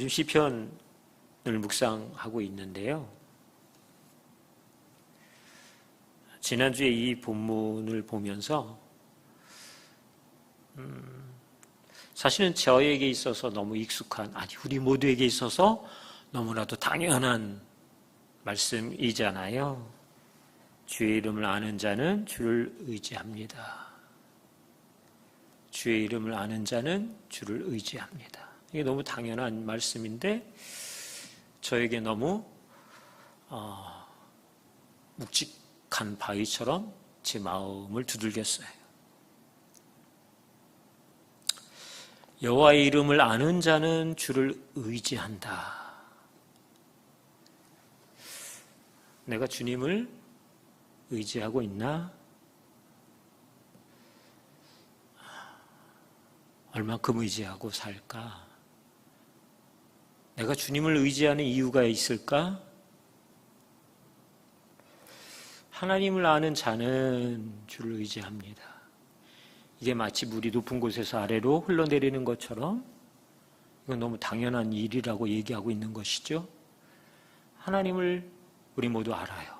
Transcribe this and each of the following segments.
요즘 시편을 묵상하고 있는데요. 지난주에 이 본문을 보면서 사실은 저에게 있어서 너무 익숙한, 아니 우리 모두에게 있어서 너무나도 당연한 말씀이잖아요. 주의 이름을 아는 자는 주를 의지합니다. 주의 이름을 아는 자는 주를 의지합니다. 이게 너무 당연한 말씀인데 저에게 너무 묵직한 바위처럼 제 마음을 두들겼어요. 여호와의 이름을 아는 자는 주를 의지한다. 내가 주님을 의지하고 있나? 얼만큼 의지하고 살까? 내가 주님을 의지하는 이유가 있을까? 하나님을 아는 자는 주를 의지합니다. 이게 마치 물이 높은 곳에서 아래로 흘러내리는 것처럼 이건 너무 당연한 일이라고 얘기하고 있는 것이죠. 하나님을 우리 모두 알아요.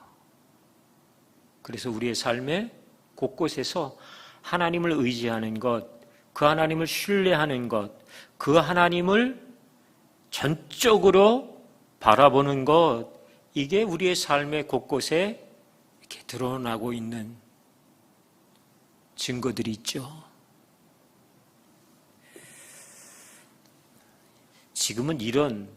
그래서 우리의 삶의 곳곳에서 하나님을 의지하는 것, 그 하나님을 신뢰하는 것, 그 하나님을 전적으로 바라보는 것, 이게 우리의 삶의 곳곳에 이렇게 드러나고 있는 증거들이 있죠. 지금은 이런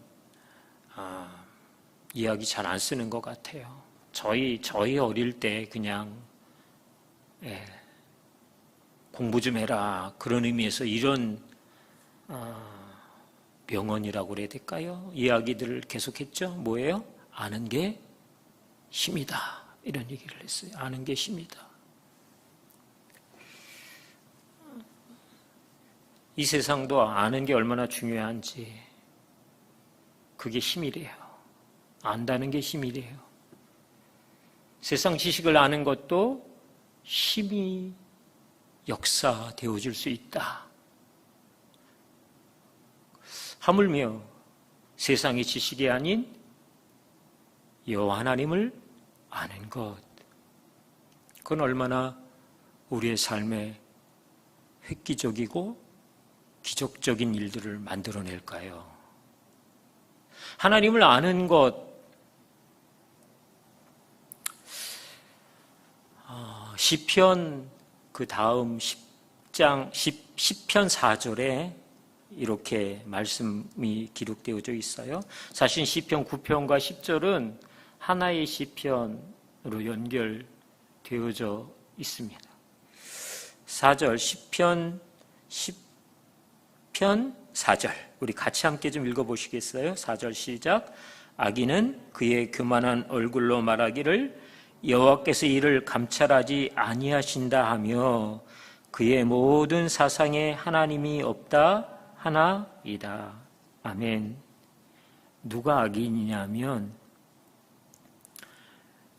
이야기 잘 안 쓰는 것 같아요. 저희 어릴 때 그냥 공부 좀 해라 그런 의미에서 이런 명언이라고 그래야 될까요? 이야기들을 계속했죠. 뭐예요? 아는 게 힘이다. 이런 얘기를 했어요. 아는 게 힘이다. 이 세상도 아는 게 얼마나 중요한지 그게 힘이래요. 안다는 게 힘이래요. 세상 지식을 아는 것도 힘이 역사되어질 수 있다. 하물며 세상의 지식이 아닌 여호와 하나님을 아는 것, 그건 얼마나 우리의 삶에 획기적이고 기적적인 일들을 만들어낼까요? 하나님을 아는 것, 시편 그 다음 10편 4절에 이렇게 말씀이 기록되어져 있어요. 사실 시편 9편과 10절은 하나의 시편으로 연결되어져 있습니다. 4절, 시편 4절, 우리 같이 함께 좀 읽어보시겠어요? 4절 시작. 악인은 그의 교만한 얼굴로 말하기를 여호와께서 이를 감찰하지 아니하신다 하며 그의 모든 사상에 하나님이 없다 하나이다. 아멘. 누가 악인이냐면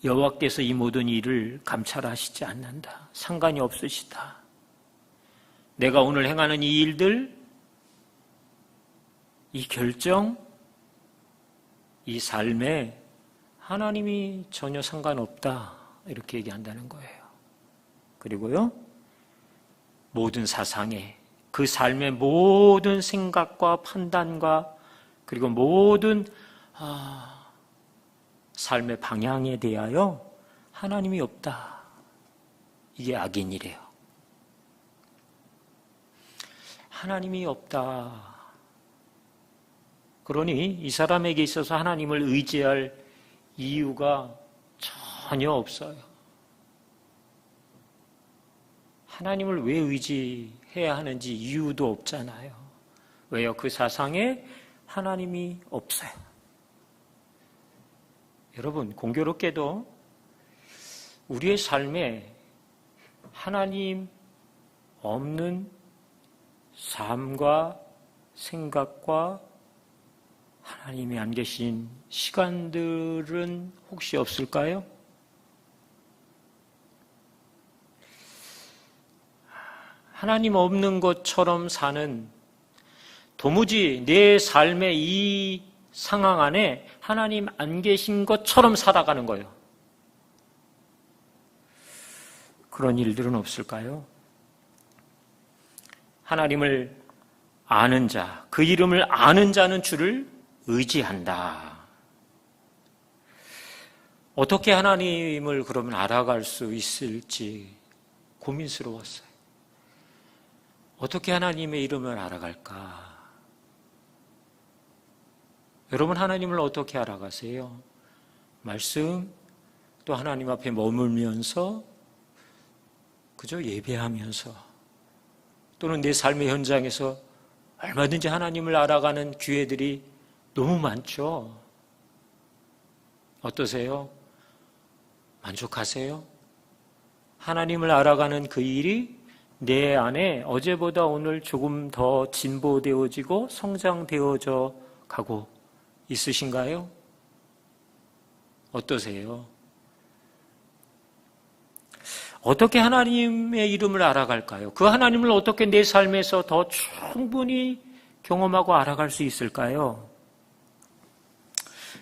여호와께서 이 모든 일을 감찰하시지 않는다. 상관이 없으시다. 내가 오늘 행하는 이 일들, 이 결정, 이 삶에 하나님이 전혀 상관없다. 이렇게 얘기한다는 거예요. 그리고요, 모든 사상에, 그 삶의 모든 생각과 판단과 그리고 모든 삶의 방향에 대하여 하나님이 없다. 이게 악인이래요. 하나님이 없다. 그러니 이 사람에게 있어서 하나님을 의지할 이유가 전혀 없어요. 하나님을 왜 의지해야 하는지 이유도 없잖아요. 왜요? 그 사상에 하나님이 없어요. 여러분, 공교롭게도 우리의 삶에 하나님 없는 삶과 생각과 하나님이 안 계신 시간들은 혹시 없을까요? 하나님 없는 것처럼 사는 도무지 내 삶의 이 상황 안에 하나님 안 계신 것처럼 살아가는 거예요. 그런 일들은 없을까요? 하나님을 아는 자, 그 이름을 아는 자는 주를 의지한다. 어떻게 하나님을 그러면 알아갈 수 있을지 고민스러웠어요. 어떻게 하나님의 이름을 알아갈까? 여러분, 하나님을 어떻게 알아가세요? 말씀, 또 하나님 앞에 머물면서, 그저 예배하면서, 또는 내 삶의 현장에서 얼마든지 하나님을 알아가는 기회들이 너무 많죠. 어떠세요? 만족하세요? 하나님을 알아가는 그 일이 내 안에 어제보다 오늘 조금 더 진보되어지고 성장되어져 가고 있으신가요? 어떠세요? 어떻게 하나님의 이름을 알아갈까요? 그 하나님을 어떻게 내 삶에서 더 충분히 경험하고 알아갈 수 있을까요?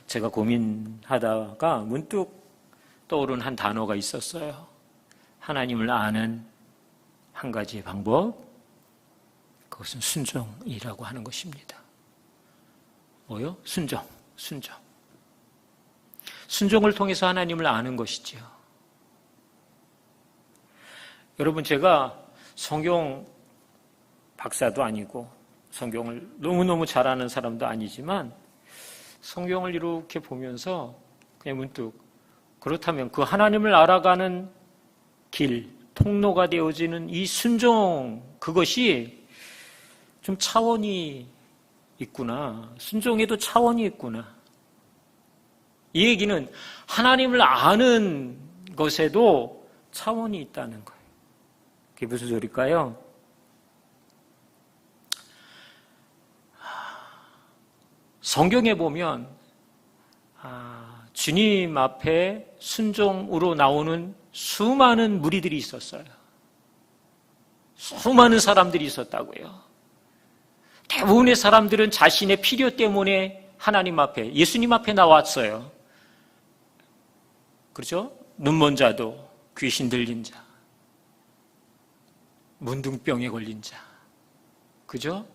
제가 고민하다가 문득 떠오른 한 단어가 있었어요. 하나님을 아는 한 가지의 방법, 그것은 순종이라고 하는 것입니다. 뭐요? 순종. 순종을 통해서 하나님을 아는 것이죠. 여러분, 제가 성경 박사도 아니고 성경을 너무너무 잘 아는 사람도 아니지만 성경을 이렇게 보면서 그냥 문득 그렇다면 그 하나님을 알아가는 길, 통로가 되어지는 이 순종, 그것이 좀 차원이 있구나. 순종에도 차원이 있구나. 이 얘기는 하나님을 아는 것에도 차원이 있다는 거예요. 그게 무슨 소리일까요? 성경에 보면 주님 앞에 순종으로 나오는 수많은 무리들이 있었어요. 수많은 사람들이 있었다고요. 대부분의 사람들은 자신의 필요 때문에 하나님 앞에, 예수님 앞에 나왔어요. 그렇죠? 눈먼 자도, 귀신 들린 자, 문둥병에 걸린 자, 그죠?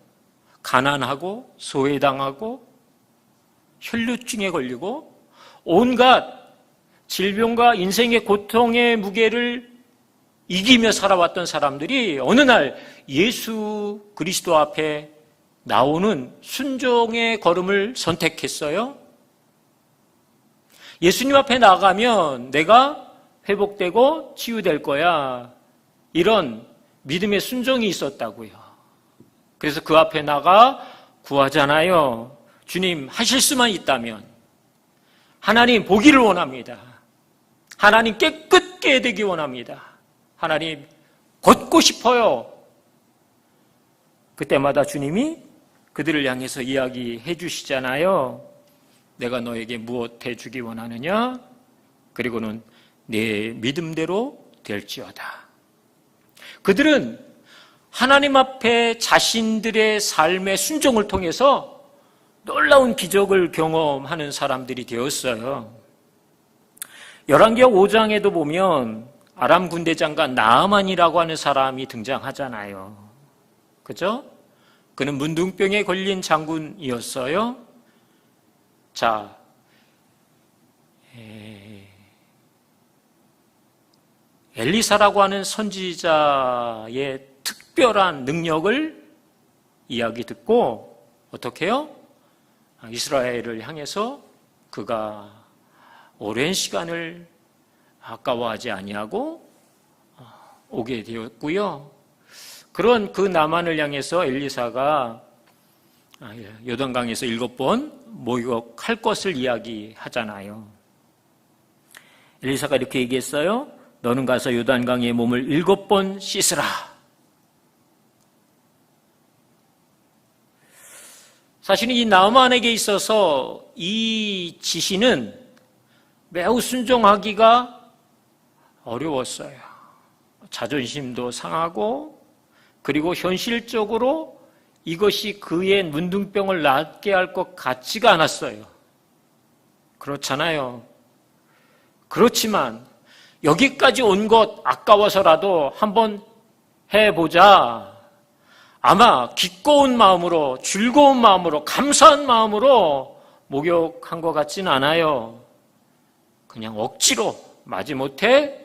가난하고 소외당하고 혈루증에 걸리고 온갖 질병과 인생의 고통의 무게를 이기며 살아왔던 사람들이 어느 날 예수 그리스도 앞에 나오는 순종의 걸음을 선택했어요. 예수님 앞에 나가면 내가 회복되고 치유될 거야. 이런 믿음의 순종이 있었다고요. 그래서 그 앞에 나가 구하잖아요. 주님, 하실 수만 있다면 하나님 보기를 원합니다. 하나님 깨끗게 되기 원합니다. 하나님 걷고 싶어요. 그때마다 주님이 그들을 향해서 이야기해 주시잖아요. 내가 너에게 무엇 해주기 원하느냐? 그리고는 내 믿음대로 될지어다. 그들은 하나님 앞에 자신들의 삶의 순종을 통해서 놀라운 기적을 경험하는 사람들이 되었어요. 열왕기하 5장에도 보면 아람 군대 장관 나아만이라고 하는 사람이 등장하잖아요. 그죠? 그는 문둥병에 걸린 장군이었어요. 자, 엘리사라고 하는 선지자의 특별한 능력을 이야기 듣고 어떻게 해요? 이스라엘을 향해서 그가 오랜 시간을 아까워하지 아니하고 오게 되었고요. 그런 그 나만을 향해서 엘리사가 요단강에서 7번 목욕할 것을 이야기하잖아요. 엘리사가 이렇게 얘기했어요. 너는 가서 요단강에 몸을 7번 씻으라. 사실 이 나만에게 있어서 이 지시는 매우 순종하기가 어려웠어요. 자존심도 상하고 그리고 현실적으로 이것이 그의 문둥병을 낫게 할 것 같지가 않았어요. 그렇잖아요. 그렇지만 여기까지 온 것 아까워서라도 한번 해보자. 아마 기꺼운 마음으로, 즐거운 마음으로, 감사한 마음으로 목욕한 것 같진 않아요. 그냥 억지로 마지못해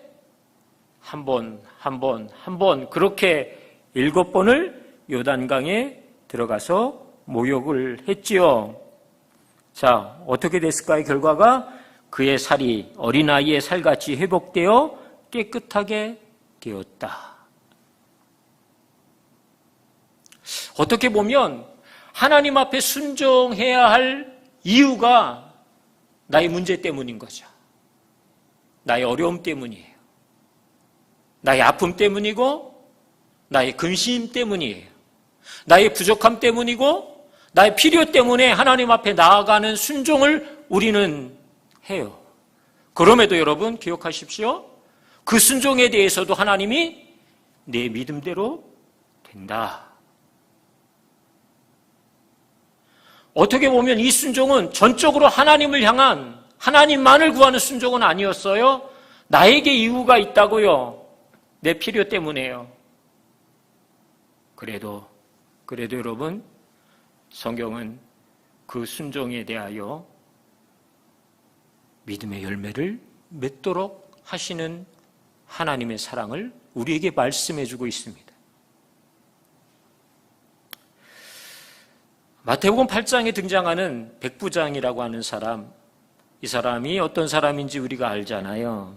한 번 그렇게 7번을 요단강에 들어가서 목욕을 했지요. 자, 어떻게 됐을까요? 결과가 그의 살이 어린아이의 살같이 회복되어 깨끗하게 되었다. 어떻게 보면 하나님 앞에 순종해야 할 이유가 나의 문제 때문인 거죠. 나의 어려움 때문이에요. 나의 아픔 때문이고 나의 근심 때문이에요. 나의 부족함 때문이고 나의 필요 때문에 하나님 앞에 나아가는 순종을 우리는 해요. 그럼에도 여러분 기억하십시오. 그 순종에 대해서도 하나님이 내 믿음대로 된다. 어떻게 보면 이 순종은 전적으로 하나님을 향한, 하나님만을 구하는 순종은 아니었어요. 나에게 이유가 있다고요. 내 필요 때문에요. 그래도 여러분, 성경은 그 순종에 대하여 믿음의 열매를 맺도록 하시는 하나님의 사랑을 우리에게 말씀해주고 있습니다. 마태복음 8장에 등장하는 백부장이라고 하는 사람, 이 사람이 어떤 사람인지 우리가 알잖아요.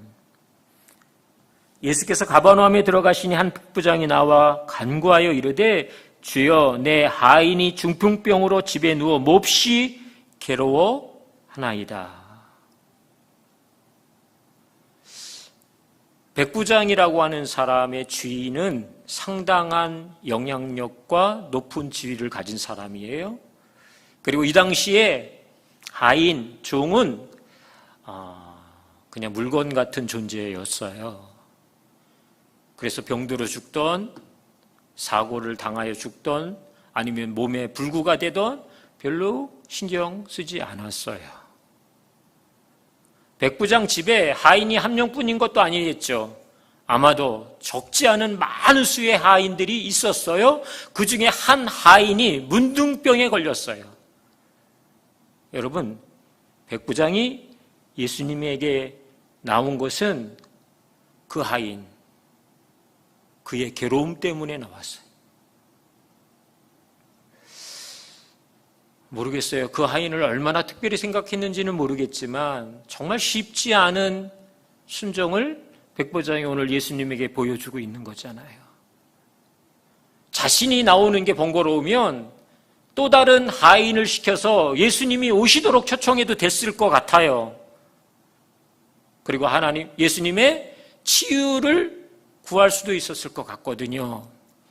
예수께서 가버나움에 들어가시니 한 백부장이 나와 간구하여 이르되 주여 내 하인이 중풍병으로 집에 누워 몹시 괴로워하나이다. 백부장이라고 하는 사람의 주인은 상당한 영향력과 높은 지위를 가진 사람이에요. 그리고 이 당시에 하인, 종은 그냥 물건 같은 존재였어요. 그래서 병들어 죽던, 사고를 당하여 죽던, 아니면 몸에 불구가 되던 별로 신경 쓰지 않았어요. 백부장 집에 하인이 한 명뿐인 것도 아니겠죠. 아마도 적지 않은 많은 수의 하인들이 있었어요. 그 중에 한 하인이 문둥병에 걸렸어요. 여러분, 백부장이 예수님에게 나온 것은 그 하인, 그의 괴로움 때문에 나왔어요. 모르겠어요. 그 하인을 얼마나 특별히 생각했는지는 모르겠지만 정말 쉽지 않은 순종을 백부장이 오늘 예수님에게 보여주고 있는 거잖아요. 자신이 나오는 게 번거로우면 또 다른 하인을 시켜서 예수님이 오시도록 초청해도 됐을 것 같아요. 그리고 예수님의 치유를 구할 수도 있었을 것 같거든요.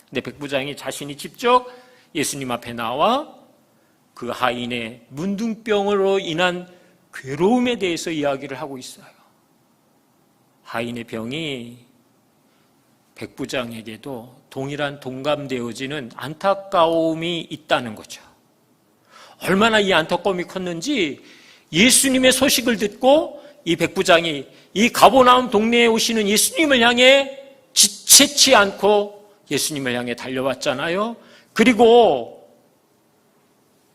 근데 백부장이 자신이 직접 예수님 앞에 나와 그 하인의 문둥병으로 인한 괴로움에 대해서 이야기를 하고 있어요. 하인의 병이 백부장에게도 동일한 동감되어지는 안타까움이 있다는 거죠. 얼마나 이 안타까움이 컸는지 예수님의 소식을 듣고 이 백부장이 이 가버나움 동네에 오시는 예수님을 향해 지체치 않고 예수님을 향해 달려왔잖아요. 그리고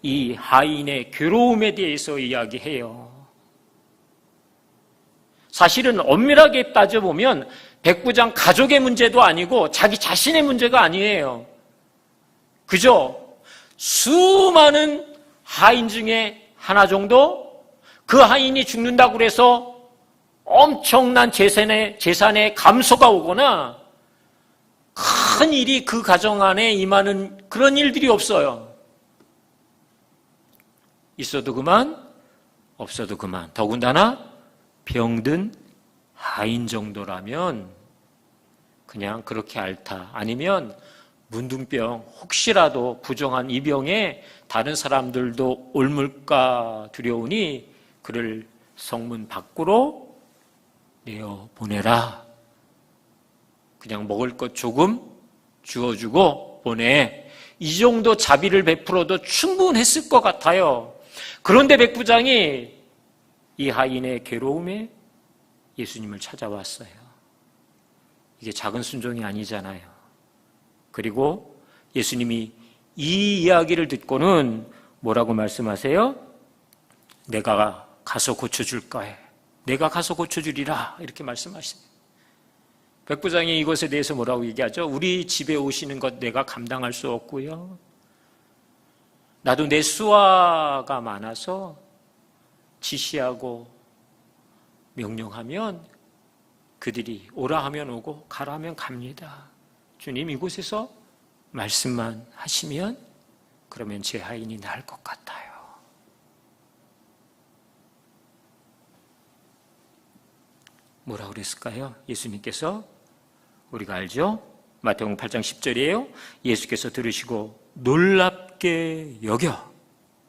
이 하인의 괴로움에 대해서 이야기해요. 사실은 엄밀하게 따져보면 백부장 가족의 문제도 아니고 자기 자신의 문제가 아니에요. 그저 수많은 하인 중에 하나 정도 그 하인이 죽는다고 해서 엄청난 재산의 감소가 오거나 큰 일이 그 가정 안에 임하는 그런 일들이 없어요. 있어도 그만, 없어도 그만. 더군다나 병든 하인 정도라면 그냥 그렇게 앓다. 아니면 문둥병, 혹시라도 부정한 이 병에 다른 사람들도 옮을까 두려우니 그를 성문 밖으로 내어보내라. 그냥 먹을 것 조금 주어주고 보내. 이 정도 자비를 베풀어도 충분했을 것 같아요. 그런데 백부장이 이 하인의 괴로움에 예수님을 찾아왔어요. 이게 작은 순종이 아니잖아요. 그리고 예수님이 이 이야기를 듣고는 뭐라고 말씀하세요? 내가 가서 고쳐줄 거야. 내가 가서 고쳐주리라. 이렇게 말씀하십니다. 백부장이 이것에 대해서 뭐라고 얘기하죠? 우리 집에 오시는 것 내가 감당할 수 없고요. 나도 내 수화가 많아서 지시하고 명령하면 그들이 오라 하면 오고 가라 하면 갑니다. 주님 이곳에서 말씀만 하시면 그러면 제 하인이 나을 것 같아요. 뭐라고 그랬을까요? 예수님께서 우리가 알죠? 마태복음 8장 10절이에요. 예수께서 들으시고 놀랍게 여겨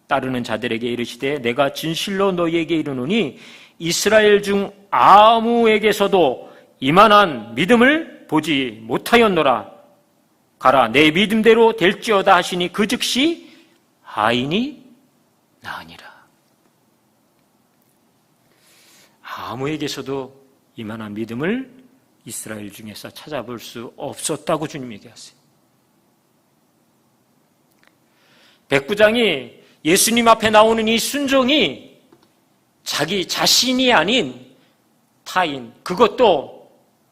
따르는 자들에게 이르시되 내가 진실로 너희에게 이르노니 이스라엘 중 아무에게서도 이만한 믿음을 보지 못하였노라. 가라 내 믿음대로 될지어다 하시니 그 즉시 하인이 나으니라. 아무에게서도 이만한 믿음을 이스라엘 중에서 찾아볼 수 없었다고 주님 얘기하세요. 백부장이 예수님 앞에 나오는 이 순종이 자기 자신이 아닌 타인, 그것도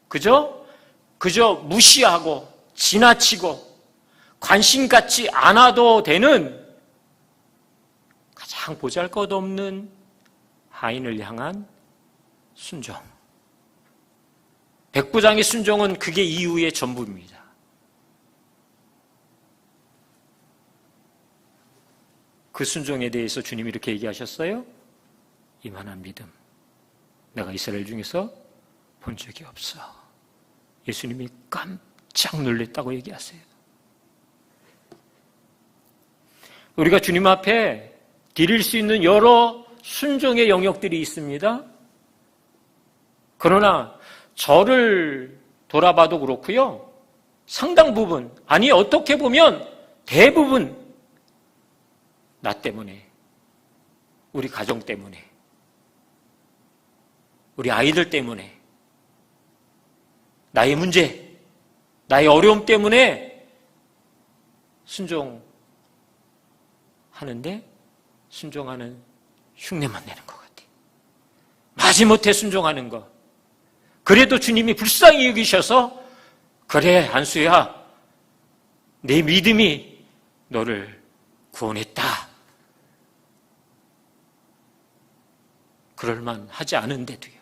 그저 무시하고 지나치고 관심 갖지 않아도 되는 가장 보잘것없는 하인을 향한 순종. 백부장의 순종은 그게 이후의 전부입니다. 그 순종에 대해서 주님이 이렇게 얘기하셨어요. 이만한 믿음 내가 이스라엘 중에서 본 적이 없어. 예수님이 깜짝 놀랐다고 얘기하세요. 우리가 주님 앞에 드릴 수 있는 여러 순종의 영역들이 있습니다. 그러나 저를 돌아봐도 그렇고요. 상당 부분, 아니 어떻게 보면 대부분 나 때문에, 우리 가정 때문에, 우리 아이들 때문에, 나의 문제, 나의 어려움 때문에 순종하는데 순종하는 흉내만 내는 것 같아요. 마지못해 순종하는 것. 그래도 주님이 불쌍히 여기셔서 그래 안수야 내 믿음이 너를 구원했다. 그럴만 하지 않은데도요.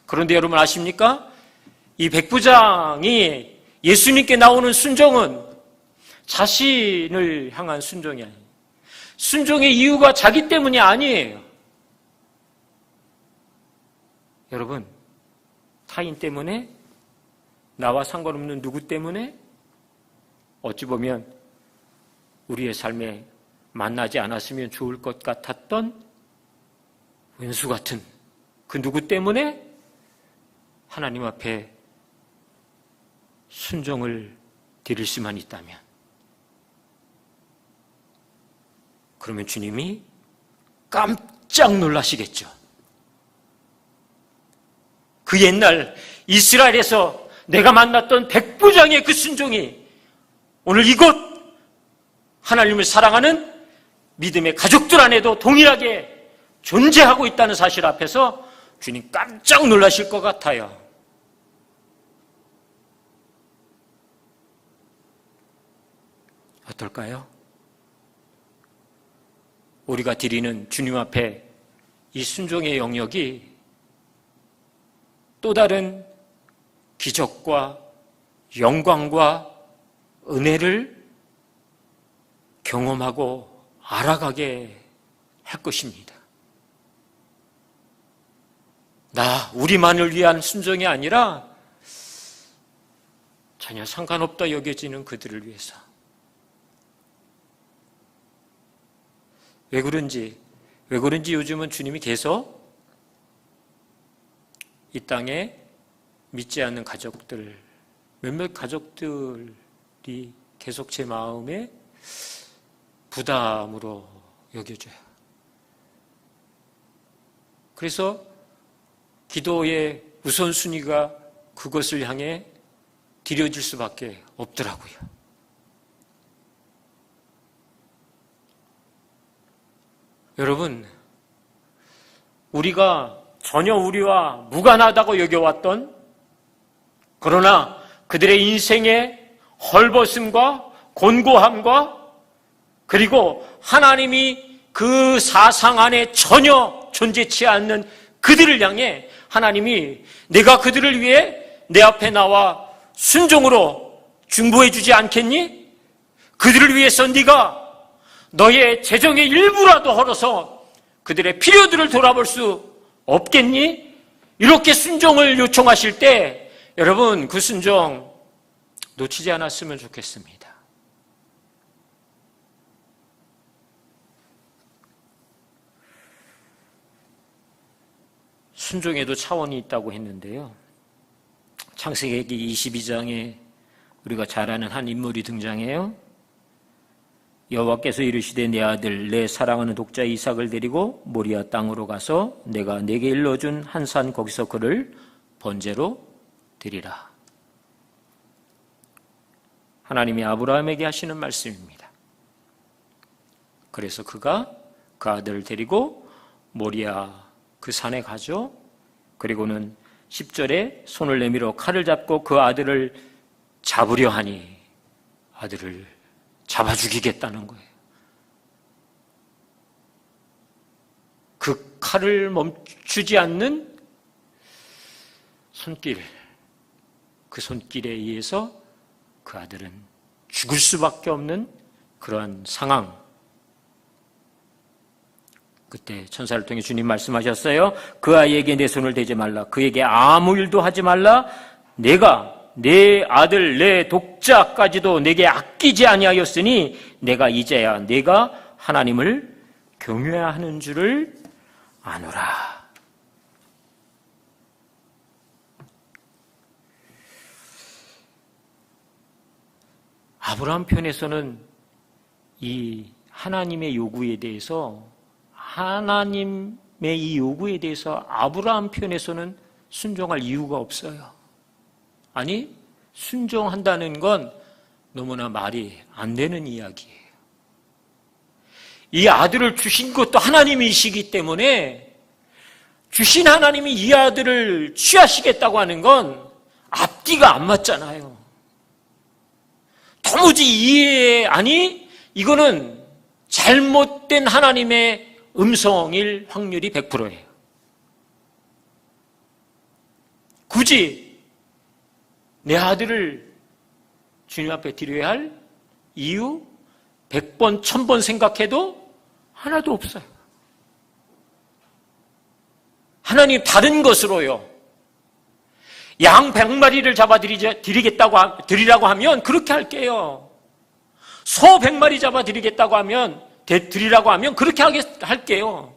그런데 여러분 아십니까? 이 백부장이 예수님께 나오는 순종은 자신을 향한 순종이 아니에요. 순종의 이유가 자기 때문이 아니에요. 여러분 타인 때문에, 나와 상관없는 누구 때문에, 어찌 보면 우리의 삶에 만나지 않았으면 좋을 것 같았던 원수 같은 그 누구 때문에 하나님 앞에 순종을 드릴 수만 있다면, 그러면 주님이 깜짝 놀라시겠죠. 그 옛날 이스라엘에서 내가 만났던 백부장의 그 순종이 오늘 이곳 하나님을 사랑하는 믿음의 가족들 안에도 동일하게 존재하고 있다는 사실 앞에서 주님 깜짝 놀라실 것 같아요. 어떨까요? 우리가 드리는 주님 앞에 이 순종의 영역이 또 다른 기적과 영광과 은혜를 경험하고 알아가게 할 것입니다. 우리만을 위한 순종이 아니라 전혀 상관없다 여겨지는 그들을 위해서. 왜 그런지 요즘은 주님이 계속 이 땅에 믿지 않는 가족들, 몇몇 가족들이 계속 제 마음에 부담으로 여겨져요. 그래서 기도의 우선순위가 그것을 향해 들여질 수밖에 없더라고요. 여러분, 우리가 전혀 우리와 무관하다고 여겨왔던, 그러나 그들의 인생의 헐벗음과 곤고함과 그리고 하나님이 그 사상 안에 전혀 존재치 않는 그들을 향해 하나님이 내가 그들을 위해 내 앞에 나와 순종으로 중보해 주지 않겠니? 그들을 위해서 네가 너의 재정의 일부라도 헐어서 그들의 필요들을 돌아볼 수 없겠니? 이렇게 순종을 요청하실 때 여러분, 그 순종 놓치지 않았으면 좋겠습니다. 순종에도 차원이 있다고 했는데요. 창세기 22장에 우리가 잘 아는 한 인물이 등장해요. 여호와께서 이르시되 내 아들 내 사랑하는 독자 이삭을 데리고 모리아 땅으로 가서 내가 네게 일러준 한 산 거기서 그를 번제로 드리라. 하나님이 아브라함에게 하시는 말씀입니다. 그래서 그가 그 아들을 데리고 모리아 그 산에 가죠. 그리고는 10절에 손을 내밀어 칼을 잡고 그 아들을 잡으려 하니 아들을 잡아 죽이겠다는 거예요. 그 칼을 멈추지 않는 손길, 그 손길에 의해서 그 아들은 죽을 수밖에 없는 그러한 상황. 그때 천사를 통해 주님 말씀하셨어요. 그 아이에게 내 손을 대지 말라. 그에게 아무 일도 하지 말라. 내가 내 아들 내 독자까지도 내게 아끼지 아니하였으니 내가 이제야 내가 하나님을 경외해야 하는 줄을 아노라. 아브라함 편에서는 이 하나님의 요구에 대해서 아브라함 편에서는 순종할 이유가 없어요. 아니, 순종한다는 건 너무나 말이 안 되는 이야기예요. 이 아들을 주신 것도 하나님이시기 때문에 주신 하나님이 이 아들을 취하시겠다고 하는 건 앞뒤가 안 맞잖아요. 도무지 이거는 잘못된 하나님의 음성일 확률이 100%예요. 굳이 내 아들을 주님 앞에 드려야 할 이유 100번, 1000번 생각해도 하나도 없어요. 하나님 다른 것으로요. 양 100마리를 잡아 드리라고 하면 그렇게 할게요. 소 100마리 잡아 드리라고 하면 그렇게 할게요.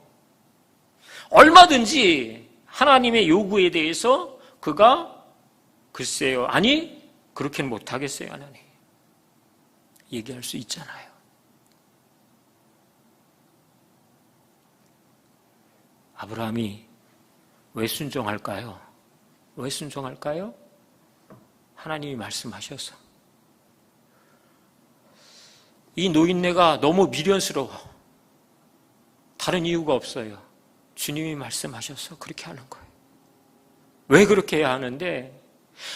얼마든지 하나님의 요구에 대해서 그가 글쎄요, 아니 그렇게는 못하겠어요 하나님 얘기할 수 있잖아요. 아브라함이 왜 순종할까요? 왜 순종할까요? 하나님이 말씀하셔서. 이 노인네가 너무 미련스러워. 다른 이유가 없어요. 주님이 말씀하셔서 그렇게 하는 거예요. 왜 그렇게 해야 하는데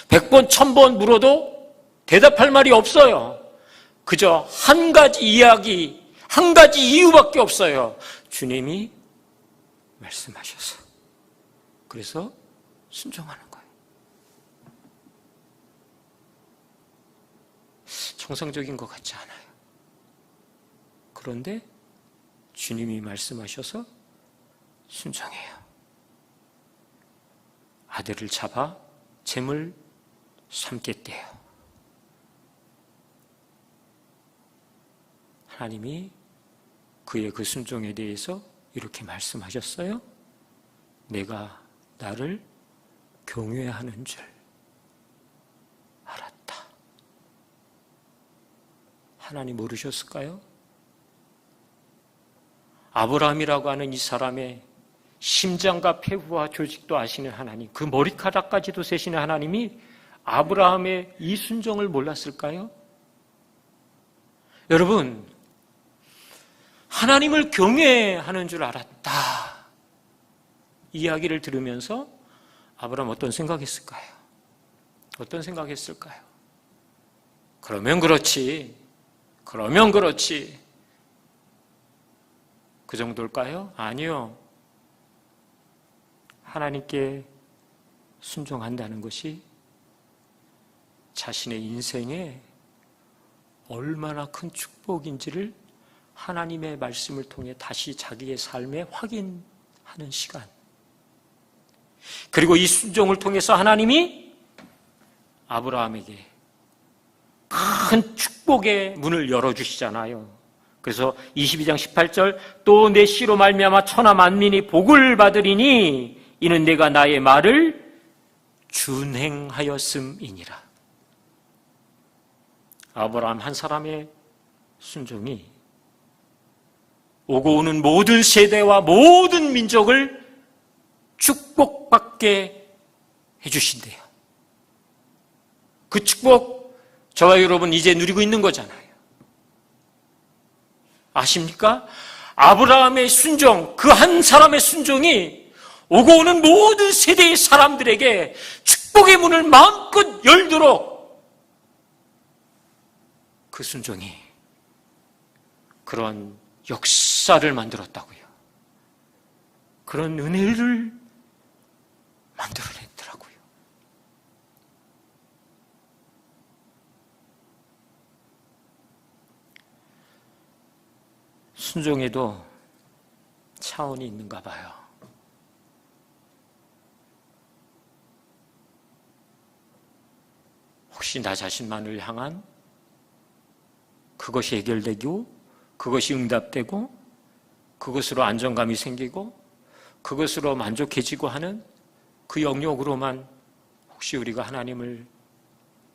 100번, 1000번 물어도 대답할 말이 없어요. 그저 한 가지 이야기, 한 가지 이유밖에 없어요. 주님이 말씀하셔서. 그래서 순종하는 거예요. 정상적인 것 같지 않아요. 그런데 주님이 말씀하셔서 순종해요. 아들을 잡아 제물 삼겠대요. 하나님이 그의 그 순종에 대해서 이렇게 말씀하셨어요. 내가 나를 경외하는 줄 알았다. 하나님 모르셨을까요? 아브라함이라고 하는 이 사람의 심장과 폐부와 조직도 아시는 하나님, 그 머리카락까지도 세시는 하나님이 아브라함의 이 순종을 몰랐을까요? 여러분, 하나님을 경외하는 줄 알았다. 이야기를 들으면서 아브라함 어떤 생각했을까요? 어떤 생각했을까요? 그러면 그렇지. 그 정도일까요? 아니요. 하나님께 순종한다는 것이 자신의 인생에 얼마나 큰 축복인지를 하나님의 말씀을 통해 다시 자기의 삶에 확인하는 시간. 그리고 이 순종을 통해서 하나님이 아브라함에게 큰 축복의 문을 열어주시잖아요. 그래서 22장 18절 또 내 씨로 말미암아 천하 만민이 복을 받으리니 이는 내가 나의 말을 준행하였음이니라. 아브라함 한 사람의 순종이 오고 오는 모든 세대와 모든 민족을 축복받게 해주신대요. 그 축복 저와 여러분 이제 누리고 있는 거잖아요. 아십니까? 아브라함의 순종, 그 한 사람의 순종이 오고 오는 모든 세대의 사람들에게 축복의 문을 마음껏 열도록 그 순종이 그런 역사를 만들었다고요. 그런 은혜를 만들어냈더라고요. 순종에도 차원이 있는가 봐요. 혹시 나 자신만을 향한 그것이 해결되고 그것이 응답되고 그것으로 안정감이 생기고 그것으로 만족해지고 하는 그 영역으로만 혹시 우리가 하나님을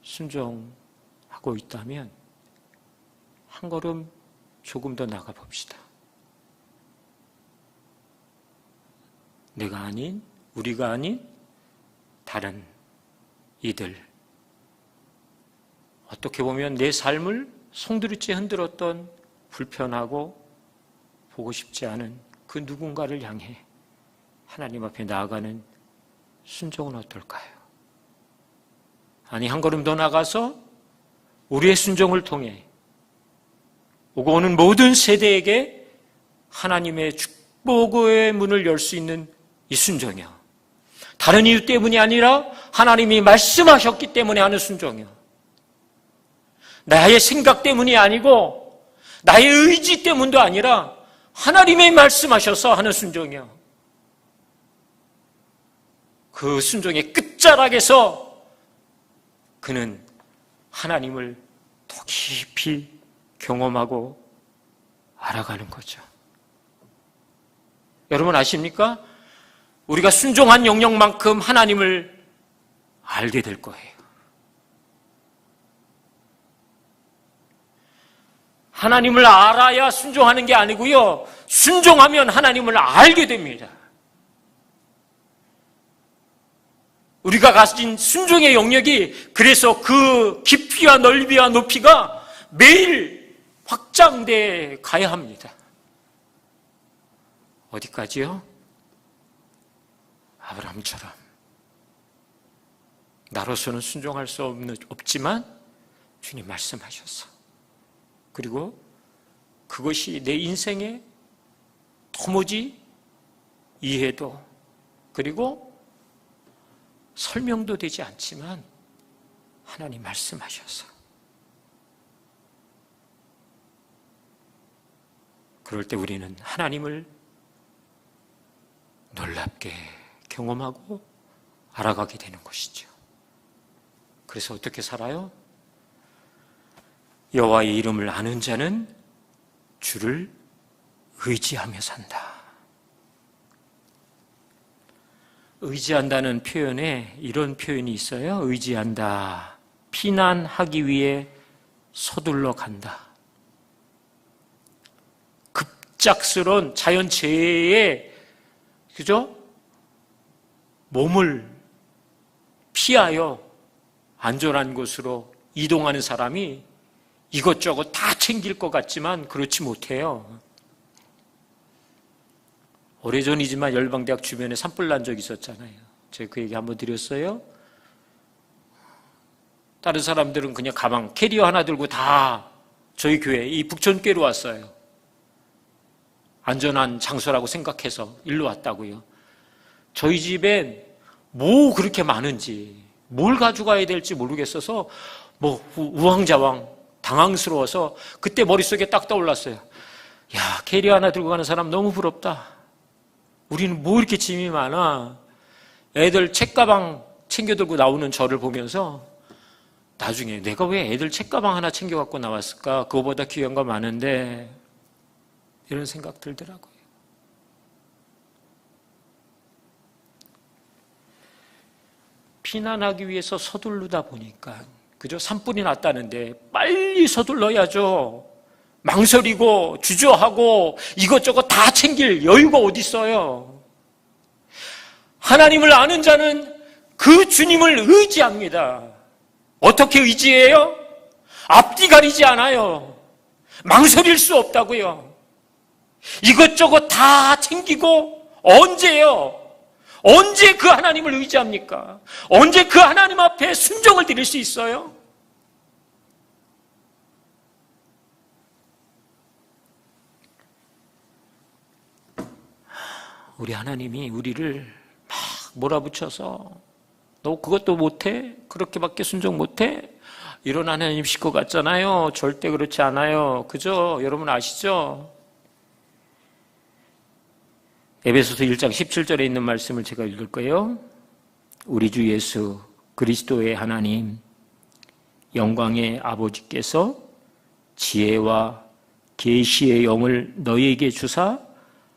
순종하고 있다면 한 걸음 조금 더 나가 봅시다. 내가 아닌, 우리가 아닌 다른 이들, 어떻게 보면 내 삶을 송두리째 흔들었던 불편하고 보고 싶지 않은 그 누군가를 향해 하나님 앞에 나아가는 순종은 어떨까요? 아니, 한 걸음 더 나가서 우리의 순종을 통해 오고 오는 모든 세대에게 하나님의 축복의 문을 열 수 있는 이 순종이요. 다른 이유 때문이 아니라 하나님이 말씀하셨기 때문에 하는 순종이요. 나의 생각 때문이 아니고 나의 의지 때문도 아니라 하나님의 말씀하셔서 하는 순종이요. 그 순종의 끝자락에서 그는 하나님을 더 깊이 경험하고 알아가는 거죠. 여러분 아십니까? 우리가 순종한 영역만큼 하나님을 알게 될 거예요. 하나님을 알아야 순종하는 게 아니고요. 순종하면 하나님을 알게 됩니다. 우리가 가진 순종의 영역이 그래서 그 깊이와 넓이와 높이가 매일 확장돼 가야 합니다. 어디까지요? 아브라함처럼 나로서는 순종할 수 없지만 주님 말씀하셨어. 그리고 그것이 내 인생에 도무지 이해도 그리고 설명도 되지 않지만 하나님 말씀하셔서 그럴 때 우리는 하나님을 놀랍게 경험하고 알아가게 되는 것이죠. 그래서 어떻게 살아요? 여호와의 이름을 아는 자는 주를 의지하며 산다. 의지한다는 표현에 이런 표현이 있어요. 의지한다. 피난하기 위해 서둘러 간다. 갑작스러운 자연재해에 그죠? 몸을 피하여 안전한 곳으로 이동하는 사람이 이것저것 다 챙길 것 같지만 그렇지 못해요. 오래전이지만 열방대학 주변에 산불 난 적이 있었잖아요. 제가 그 얘기 한번 드렸어요. 다른 사람들은 그냥 가방, 캐리어 하나 들고 다 저희 교회, 이 북촌교회로 왔어요. 안전한 장소라고 생각해서 일로 왔다고요. 저희 집엔 뭐 그렇게 많은지, 뭘 가져가야 될지 모르겠어서 뭐 우왕좌왕 당황스러워서 그때 머릿속에 딱 떠올랐어요. 야, 캐리어 하나 들고 가는 사람 너무 부럽다. 우리는 뭐 이렇게 짐이 많아. 애들 책가방 챙겨 들고 나오는 저를 보면서 나중에 내가 왜 애들 책가방 하나 챙겨 갖고 나왔을까? 그거보다 귀한 거 많은데 이런 생각 들더라고요. 피난하기 위해서 서두르다 보니까 그죠? 산불이 났다는데 빨리 서둘러야죠. 망설이고 주저하고 이것저것 다 챙길 여유가 어디 있어요. 하나님을 아는 자는 그 주님을 의지합니다. 어떻게 의지해요? 앞뒤 가리지 않아요. 망설일 수 없다고요. 이것저것 다 챙기고 언제요? 언제 그 하나님을 의지합니까? 언제 그 하나님 앞에 순종을 드릴 수 있어요? 우리 하나님이 우리를 막 몰아붙여서 너 그것도 못해? 그렇게밖에 순종 못해? 이런 하나님이실 것 같잖아요. 절대 그렇지 않아요. 그죠? 여러분 아시죠? 에베소서 1장 17절에 있는 말씀을 제가 읽을 거예요. 우리 주 예수 그리스도의 하나님 영광의 아버지께서 지혜와 계시의 영을 너희에게 주사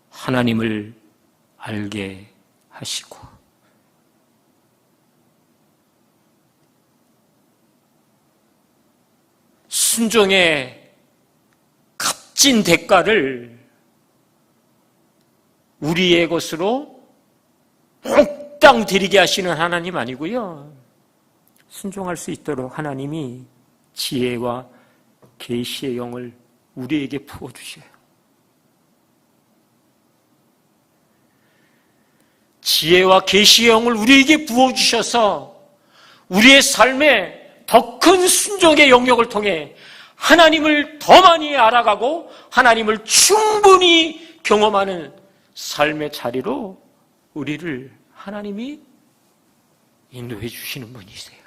하나님을 알게 하시고 순종의 값진 대가를 우리의 것으로 몽땅 드리게 하시는 하나님 아니고요. 순종할 수 있도록 하나님이 지혜와 계시의 영을 우리에게 부어주셔요. 지혜와 계시의 영을 우리에게 부어주셔서 우리의 삶에 더 큰 순종의 영역을 통해 하나님을 더 많이 알아가고 하나님을 충분히 경험하는 삶의 자리로 우리를 하나님이 인도해 주시는 분이세요.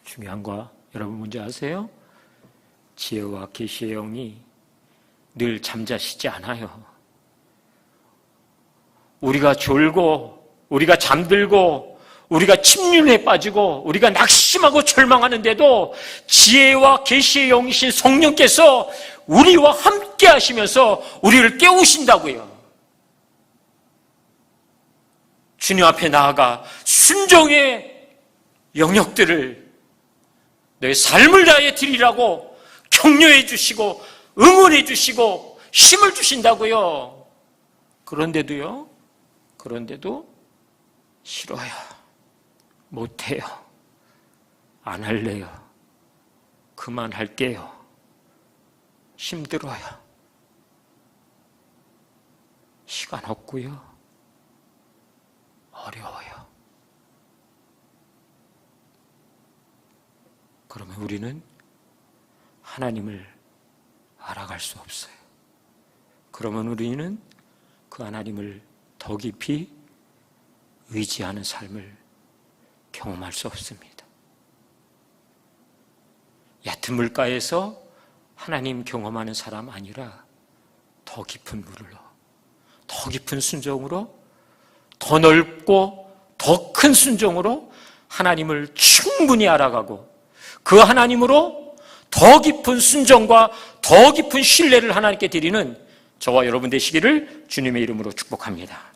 중요한 거 여러분 뭔지 아세요? 지혜와 계시의 영이 늘 잠자시지 않아요. 우리가 졸고 우리가 잠들고 우리가 침륜에 빠지고 우리가 낙심하고 절망하는데도 지혜와 계시의 영이신 성령께서 우리와 함께 하시면서 우리를 깨우신다고요. 주님 앞에 나아가 순종의 영역들을 너의 삶을 다해 드리라고 격려해 주시고 응원해 주시고 힘을 주신다고요. 그런데도 싫어요. 못해요. 안 할래요. 그만할게요. 힘들어요. 시간 없고요. 어려워요. 그러면 우리는 하나님을 알아갈 수 없어요. 그러면 우리는 그 하나님을 더 깊이 의지하는 삶을 경험할 수 없습니다. 얕은 물가에서 하나님 경험하는 사람 아니라 더 깊은 물로, 더 깊은 순종으로, 더 넓고 더 큰 순종으로 하나님을 충분히 알아가고 그 하나님으로 더 깊은 순종과 더 깊은 신뢰를 하나님께 드리는 저와 여러분 되시기를 주님의 이름으로 축복합니다.